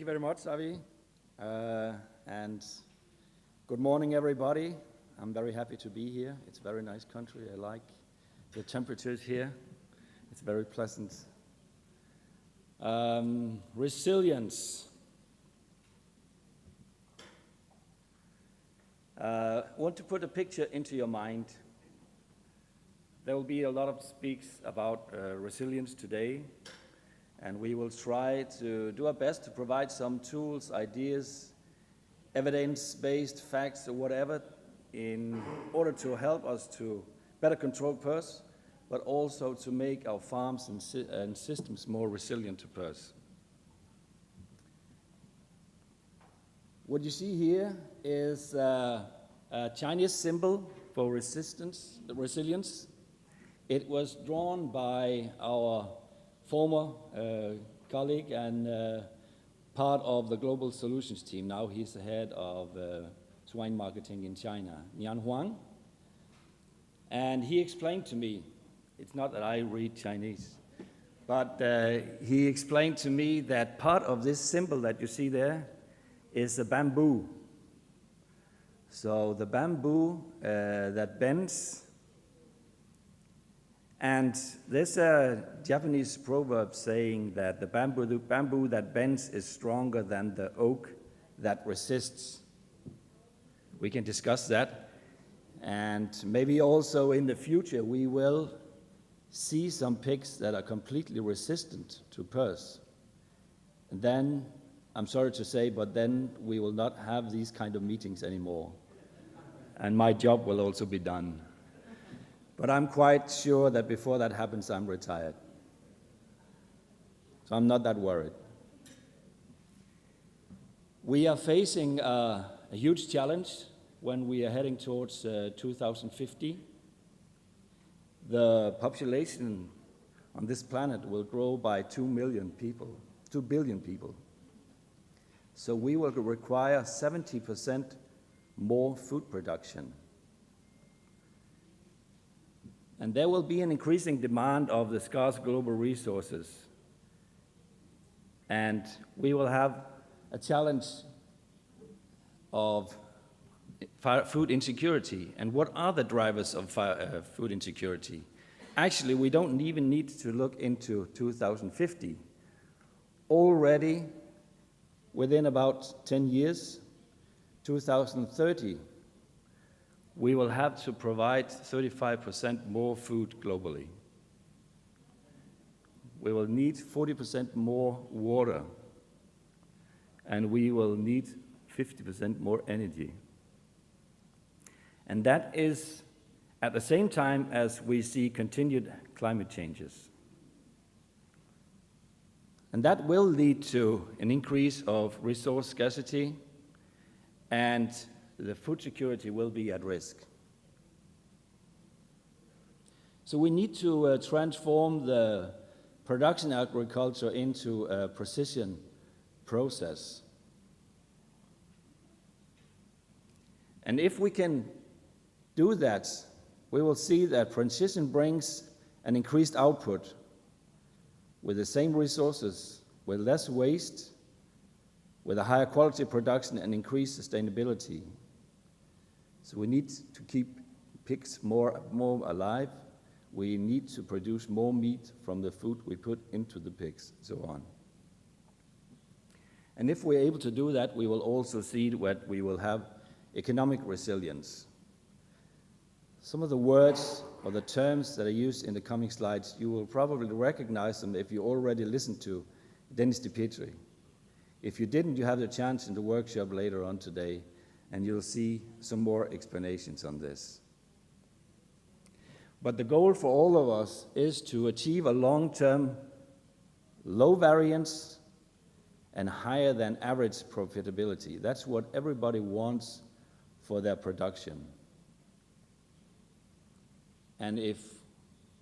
you very much, Avi. And good morning, everybody. I'm very happy to be here. It's a very nice country. I like the temperatures here. It's very pleasant. Resilience. I want to put a picture into your mind. There will be a lot of speaks about resilience today, and we will try to do our best to provide some tools, ideas, evidence-based facts or whatever in order to help us to better control PRRS, but also to make our farms and systems more resilient to PRRS. What you see here is a Chinese symbol for resilience. It was drawn by our former colleague and part of the global solutions team. Now he's the head of swine marketing in China, Nian Huang. And he explained to me, it's not that I read Chinese, but he explained to me that part of this symbol that you see there is a bamboo. So the bamboo that bends. And there's a Japanese proverb saying that the bamboo that bends is stronger than the oak that resists. We can discuss that. And maybe also in the future we will see some pigs that are completely resistant to PRRS. And then, I'm sorry to say, but then we will not have these kind of meetings anymore. And my job will also be done. But I'm quite sure that before that happens, I'm retired. So I'm not that worried. We are facing a huge challenge when we are heading towards 2050. The population on this planet will grow by 2 billion people. So we will require 70% more food production. And there will be an increasing demand of the scarce global resources. And we will have a challenge of food insecurity. And what are the drivers of food insecurity? Actually, we don't even need to look into 2050. Already, within about 10 years, 2030, we will have to provide 35% more food globally. We will need 40% more water, and we will need 50% more energy. And that is at the same time as we see continued climate changes. And that will lead to an increase of resource scarcity, and the food security will be at risk. So we need to transform the production agriculture into a precision process. And if we can do that, we will see that precision brings an increased output with the same resources, with less waste, with a higher quality production and increased sustainability. So we need to keep pigs more alive. We need to produce more meat from the food we put into the pigs, so on. And if we're able to do that, we will also see that we will have economic resilience. Some of the words or the terms that are used in the coming slides, you will probably recognize them if you already listened to Dennis DiPietri. If you didn't, you have the chance in the workshop later on today, and you'll see some more explanations on this. But the goal for all of us is to achieve a long-term, low variance and higher than average profitability. That's what everybody wants for their production. And if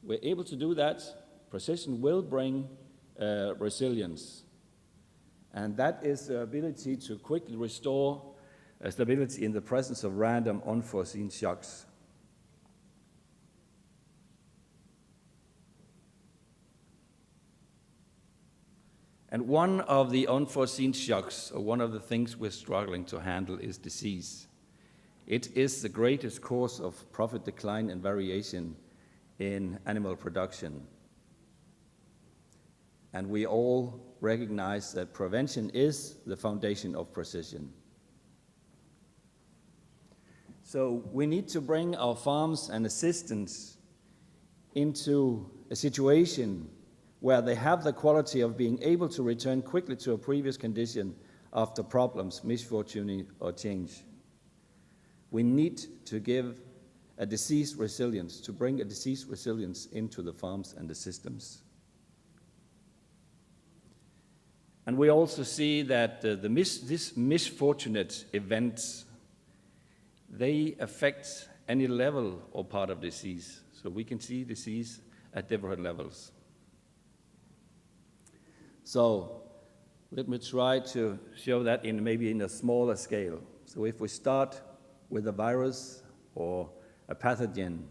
we're able to do that, precision will bring resilience. And that is the ability to quickly restore stability in the presence of random, unforeseen shocks. And one of the unforeseen shocks, or one of the things we're struggling to handle, is disease. It is the greatest cause of profit decline and variation in animal production. And we all recognize that prevention is the foundation of precision. So we need to bring our farms and assistants into a situation where they have the quality of being able to return quickly to a previous condition after problems, misfortune, or change. We need to give a disease resilience, to bring a disease resilience into the farms and the systems. And we also see that these misfortunate events, they affect any level or part of disease. So we can see disease at different levels. So let me try to show that maybe in a smaller scale. So if we start with a virus or a pathogen,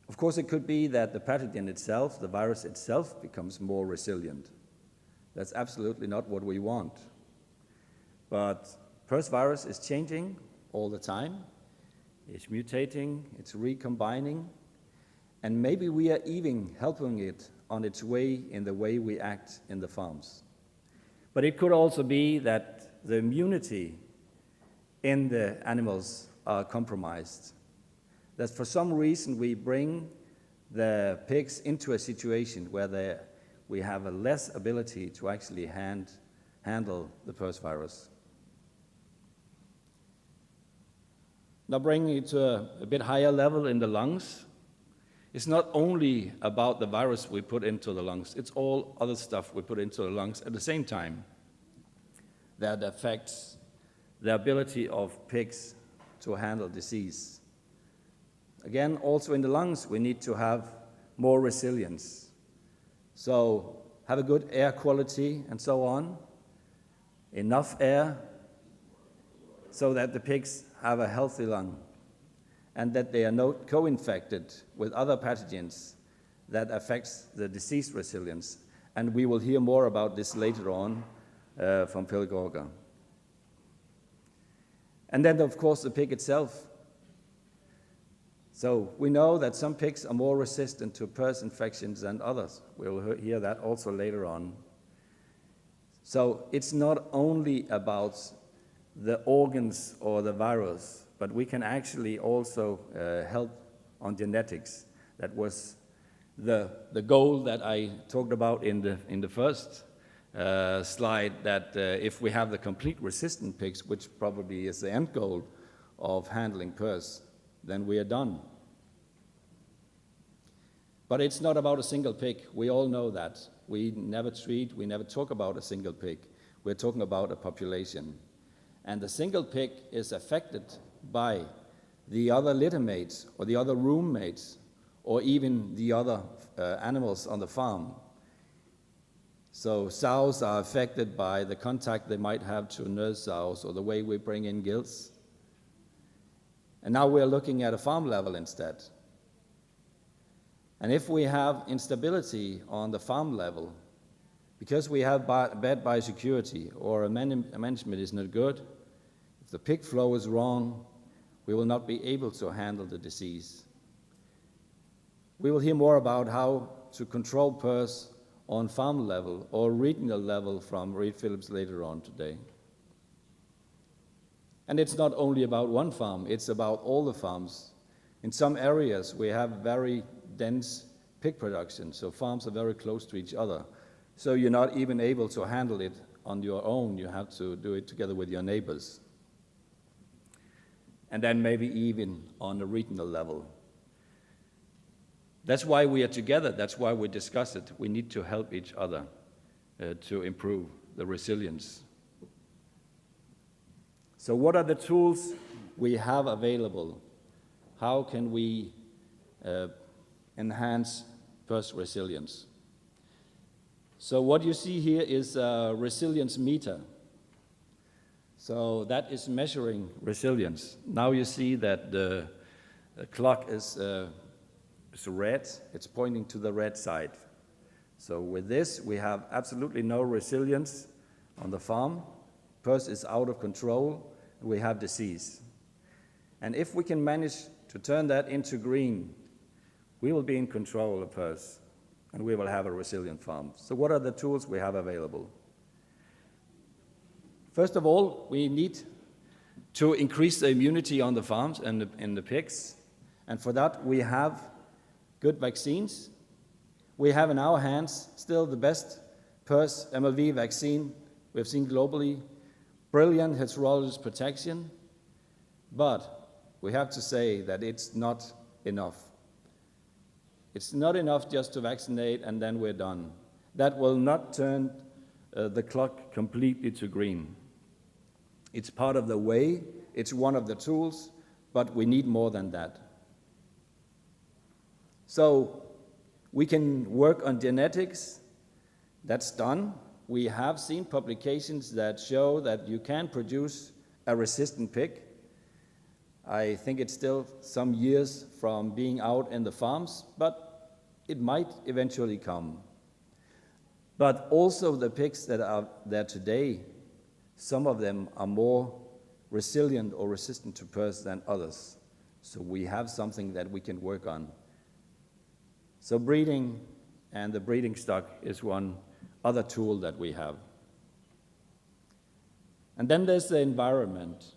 of course it could be that the pathogen itself, the virus itself, becomes more resilient. That's absolutely not what we want. But PRRS virus is changing all the time. It's mutating, it's recombining, and maybe we are even helping it on its way in the way we act in the farms. But it could also be that the immunity in the animals are compromised. That for some reason we bring the pigs into a situation where we have a less ability to actually handle the PRRS virus. Now bringing it to a bit higher level in the lungs, it's not only about the virus we put into the lungs, it's all other stuff we put into the lungs at the same time that affects the ability of pigs to handle disease. Again, also in the lungs, we need to have more resilience. So have a good air quality and so on, enough air so that the pigs have a healthy lung and that they are not co-infected with other pathogens that affects the disease resilience. And we will hear more about this later on from Phil Gorga. And then, of course, the pig itself. So we know that some pigs are more resistant to PRRS infections than others. We'll hear that also later on. So it's not only about the organs or the virus, but we can actually also help on genetics. That was the goal that I talked about in the first slide, that if we have the complete resistant pigs, which probably is the end goal of handling PRRS, then we are done. But it's not about a single pig. We all know that. We never talk about a single pig. We're talking about a population. And the single pig is affected by the other litter mates or the other roommates or even the other animals on the farm. So sows are affected by the contact they might have to nurse sows or the way we bring in gilts. And now we're looking at a farm level instead. And if we have instability on the farm level, because we have bad biosecurity or a management is not good, if the pig flow is wrong, we will not be able to handle the disease. We will hear more about how to control PRRS on farm level or regional level from Reid Phillips later on today. And it's not only about one farm, it's about all the farms. In some areas we have very dense pig production, so farms are very close to each other. So you're not even able to handle it on your own, you have to do it together with your neighbors. And then maybe even on a regional level. That's why we are together, that's why we discuss it. We need to help each other to improve the resilience. So what are the tools we have available? How can we enhance PRRS resilience? So what you see here is a resilience meter. So that is measuring resilience. Now you see that the clock is red, it's pointing to the red side. So with this, we have absolutely no resilience on the farm. PRRS is out of control, and we have disease. And if we can manage to turn that into green, we will be in control of PRRS, and we will have a resilient farm. So what are the tools we have available? First of all, we need to increase the immunity on the farms and in the pigs. And for that, we have good vaccines. We have in our hands still the best PRRS MLV vaccine we've seen globally, brilliant heterologous protection, but we have to say that it's not enough. It's not enough just to vaccinate and then we're done. That will not turn the clock completely to green. It's part of the way, it's one of the tools, but we need more than that. So we can work on genetics. That's done. We have seen publications that show that you can produce a resistant pig. I think it's still some years from being out in the farms, but it might eventually come. But also the pigs that are there today, some of them are more resilient or resistant to PRRS than others. So we have something that we can work on. So breeding and the breeding stock is one other tool that we have. And then there's the environment.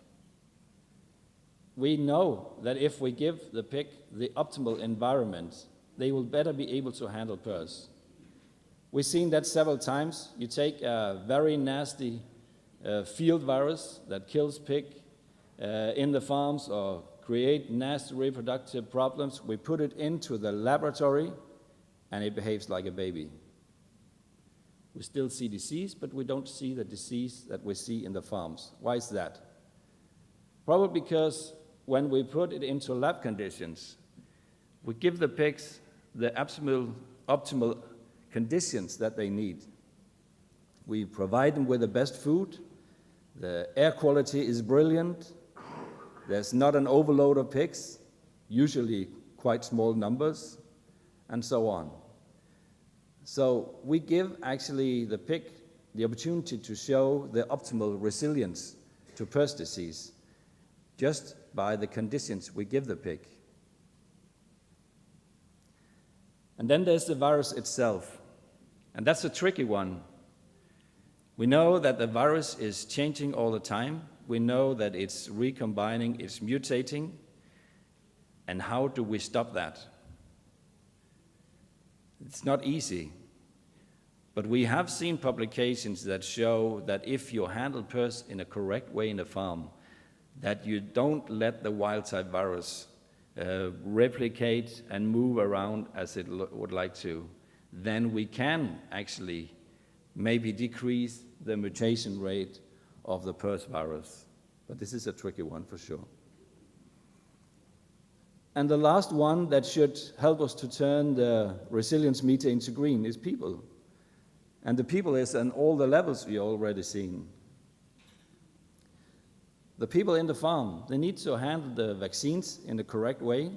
We know that if we give the pig the optimal environment, they will better be able to handle PRRS. We've seen that several times. You take a very nasty field virus that kills pig in the farms or create nasty reproductive problems. We put it into the laboratory and it behaves like a baby. We still see disease, but we don't see the disease that we see in the farms. Why is that? Probably because when we put it into lab conditions, we give the pigs the optimal conditions that they need. We provide them with the best food. The air quality is brilliant. There's not an overload of pigs, usually quite small numbers, and so on. So we give actually the pig the opportunity to show the optimal resilience to PRRS disease just by the conditions we give the pig. And then there's the virus itself, and that's a tricky one. We know that the virus is changing all the time. We know that it's recombining, it's mutating, and how do we stop that? It's not easy, but we have seen publications that show that if you handle PRRS in a correct way in the farm, that you don't let the wild-type virus replicate and move around as it would like to, then we can actually maybe decrease the mutation rate of the PRRS virus. But this is a tricky one for sure. And the last one that should help us to turn the resilience meter into green is people. And the people is on all the levels we already seen. The people in the farm, they need to handle the vaccines in the correct way.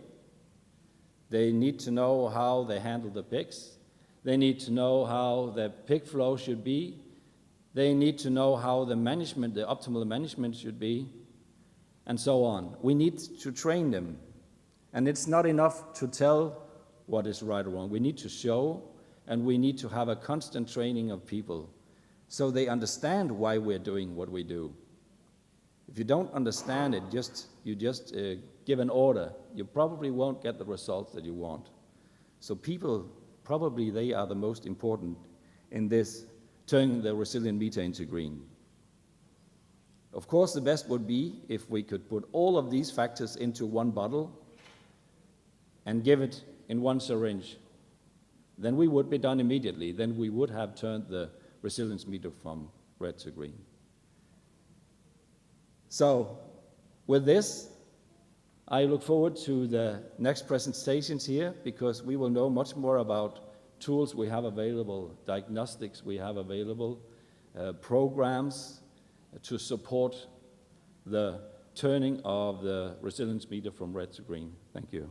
They need to know how they handle the pigs. They need to know how the pig flow should be. They need to know how the management, the optimal management should be, and so on. We need to train them. And it's not enough to tell what is right or wrong. We need to show, and we need to have a constant training of people so they understand why we're doing what we do. If you don't understand it, you just give an order, you probably won't get the results that you want. So people, probably they are the most important in this, turning the resilient meter into green. Of course, the best would be if we could put all of these factors into one bottle and give it in one syringe. Then we would be done immediately. Then we would have turned the resilience meter from red to green. So with this, I look forward to the next presentations here because we will know much more about tools we have available, diagnostics we have available, programs to support the turning of the resilience meter from red to green. Thank you.